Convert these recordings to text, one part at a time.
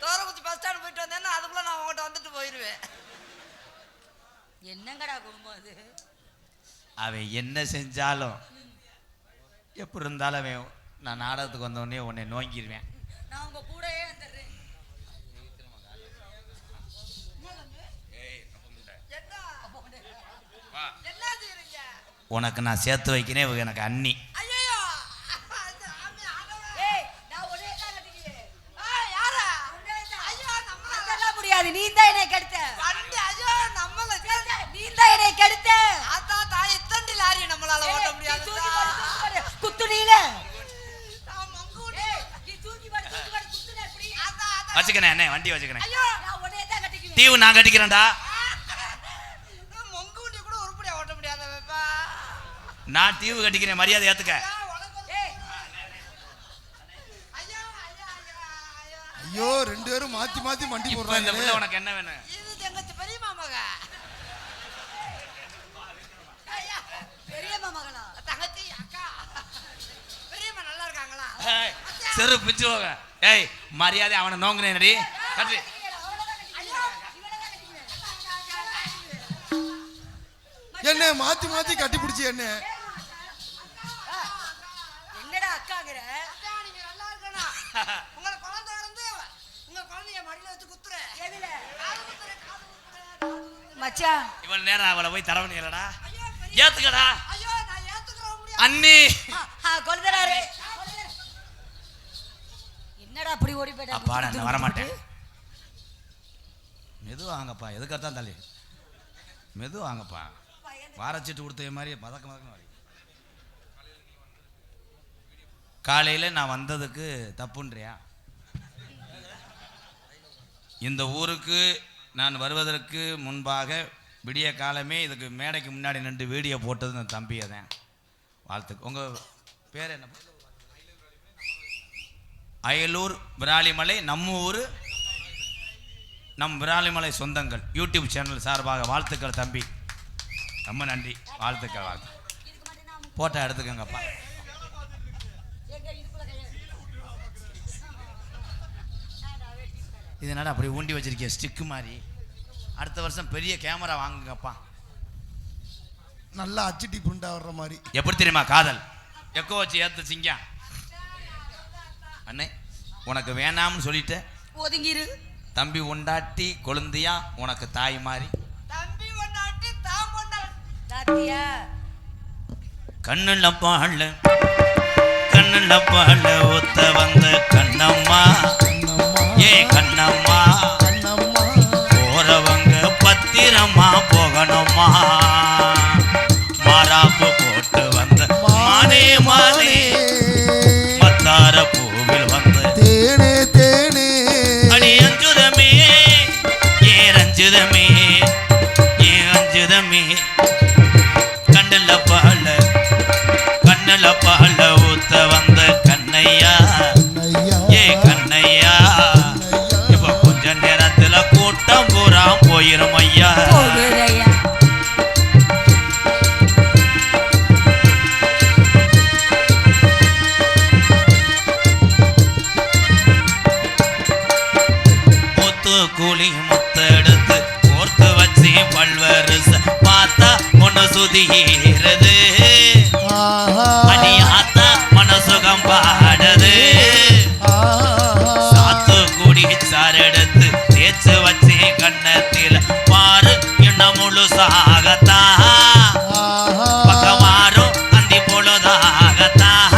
தோரகுச்சி bus stand போயிட்டு வந்தேன்னா அதுக்குள்ள நான் உங்ககிட்ட வந்துட்டு போயிடுவேன். என்னங்கடா குடும்பம் அது? அவன் என்ன செஞ்சாலும் எப்படி இருந்தாலும் அவன் நான் நாடகத்துக்கு வந்தோடனே உன்னை நோங்கிடுவேன். நான் உங்க கூடயே வந்துடுறேன். உனக்கு நான் சேர்த்து வைக்கிறேன். இவங்க எனக்கு அண்ணி. முடியாது, நீ தான் என்னை கெடுத்த. நீ தான் என்னை கெடுத்த. எத்தனை லாரி நம்மளால ஓட்ட முடியாது. குத்துனீல வச்சுக்கிறேன் என்ன வண்டி வச்சுக்கிறேன். தீவு நான் கட்டிக்கிறேன்டா. நான் தீவு கட்டிக்கிறேன், மரியாதை ஏத்துக்க. ஐயோ ரெண்டு பேரும் மாத்தி மாத்தி வண்டி போடுறாங்க. இந்த புள்ள உனக்கு என்ன வேணும்? இது எங்க பெரிய மாமக. பெரிய மாமகளா? தங்கச்சி அக்கா பெரியம்மா நல்லா இருக்காங்களா? செரு பிச்சு போக. ஏய் மரியாதை அவனை நோங்குனேனடி. கட்டு. என்ன மாத்தி மாத்தி கட்டி பிடிச்சி என்ன? என்னடா அக்காங்கற? நீங்க நல்லா இருக்கணும். உங்க குழந்தை வந்து உங்க குழந்தைய மடியில வச்சு குத்துற. எதுல? காது குத்துற. மச்சான் இவ்வளவு நேரம் அவளை போய் தரவணியலடா. ஏத்துக்கடா. ஐயோ நான் ஏத்துக்கற முடியாது. அண்ணி கொல்தறாரு. என்னடா அப்படி ஓடி போய்டா? அப்பா நான் வர மாட்டேன். மெது வாங்கப்பா. எதுக்கத்தான் தள்ளி மெது வாங்கப்பா. வாரச்சிட்டு கொடுத்த மாதிரி பதக்க பதக்கம் வரி. காலையில் நான் வந்ததுக்கு தப்புன்றியா? இந்த ஊருக்கு நான் வருவதற்கு முன்பாக விடிய காலமே இதுக்கு மேடைக்கு முன்னாடி நின்று வீடியோ போட்டது நான் தம்பியை தான். வாழ்த்துக்கு. உங்கள் பேர் என்ன? அயலூர் விராலிமலை. நம்ம ஊர் நம் விராலிமலை சொந்தங்கள் யூடியூப் சேனல் சார்பாக வாழ்த்துக்கள் தம்பி. ரொம்ப நன்றி. வாழ்த்துக்கள். வாழ்த்து போட்டோ எடுத்துக்கங்கப்பா. இதனால அப்படி ஊண்டி வச்சிருக்கேன் ஸ்டிக்கு மாதிரி. அடுத்த வருஷம் பெரிய கேமரா வாங்குங்கப்பா. நல்லா அச்சிட்டி புண்டா வர்ற மாதிரி. எப்படி தெரியுமா காதல்? எக்கோ வச்சு ஏத்து சிங்க. அண்ணே உனக்கு வேணாம்னு சொல்லிட்டு ஒதுங்கிரு. தம்பி உண்டாட்டி கொழுந்தியா உனக்கு தாய் மாதிரி. தம்பி ஒண்ணாட்டி தாம் ஒண்ணாட்டி தாத்தியா கண்ணுல பால ஊத்த வந்த கண்ணம்மா. ஏ கண்ணம்மா போறவங்க பத்திரமா போகணுமா. மாறாப்பு போட்டு வந்த மானே மானே மத்தார பூவில் வந்து தேனே தேனே அடி அஞ்சுதமே ஏ ரஞ்சுதமே ஏ அஞ்சுதமே. கண்ணுல பால ஊத்த வந்த கண்ணையா. ஏ கண்ணையா இப்ப கொஞ்ச நேரத்துல கூட்டம் பூரா போயிரும் ஐயா. கூலி முத்த எடுத்து கோர்த்து வச்சு பல்வரிச பார்த்தா ஒன்னு சுதிகிறது. அடி ஆத்தா மனசுகம் பாடுது. சாத்து கூடி சார் எடுத்து தேய்ச்சு வச்சு கண்ணத்தில பாரு இன்னும் முழுசாகத்தான். பக்கமாறும் அந்தி பொழுதாகத்தான்.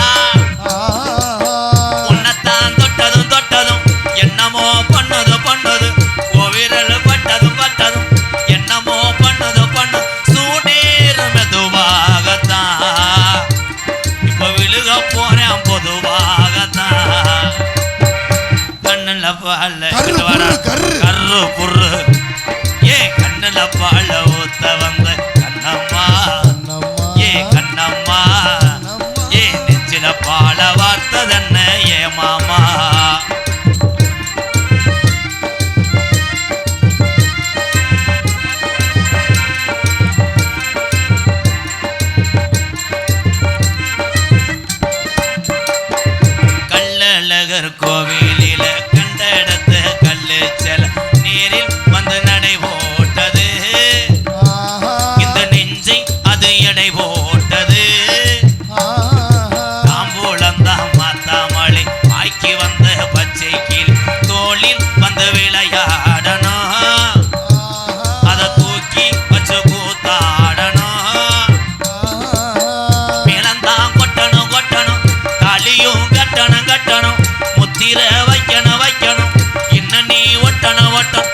உன்னத்தான் தொட்டதும் தொட்டதும் என்னமோ பண்ணது பண்ணது. விரல் பட்டதும் பட்டதும் என்னமோ பண்ணது பண்ணு. சூடேறு மெதுவாகத்தான். இப்ப விழுக போறேன் பொதுவாகத்தான். கண்ணுல பால கரு புரு. ஏ கண்ணுல பால ஊத்த வந்த கண்ணம்மா. ஏ கண்ணம்மா ஏ நெஞ்சில பால வார்த்ததென்ன ஏ மாமா. கோவில் கோயிலில கண்டெடுத்த கல்லு செல நேரில் வந்து நடை போட்டது இந்த நெஞ்சை அது எடை போட்டது தாம்பூலந்தான் மாத்தாமலை ஆக்கி வந்த பச்சை கீழ் தோளில் வந்து விளையாடணும் அதை தூக்கி வச்சு கூத்தாடணும் மேளந்தான் கொட்டணும் கொட்டணும் தாலியும் கட்டணும் கட்டணும் முத்திர வைக்கணும் வைக்கணும் இன்னும் நீ ஒட்டணும் ஒட்டணும்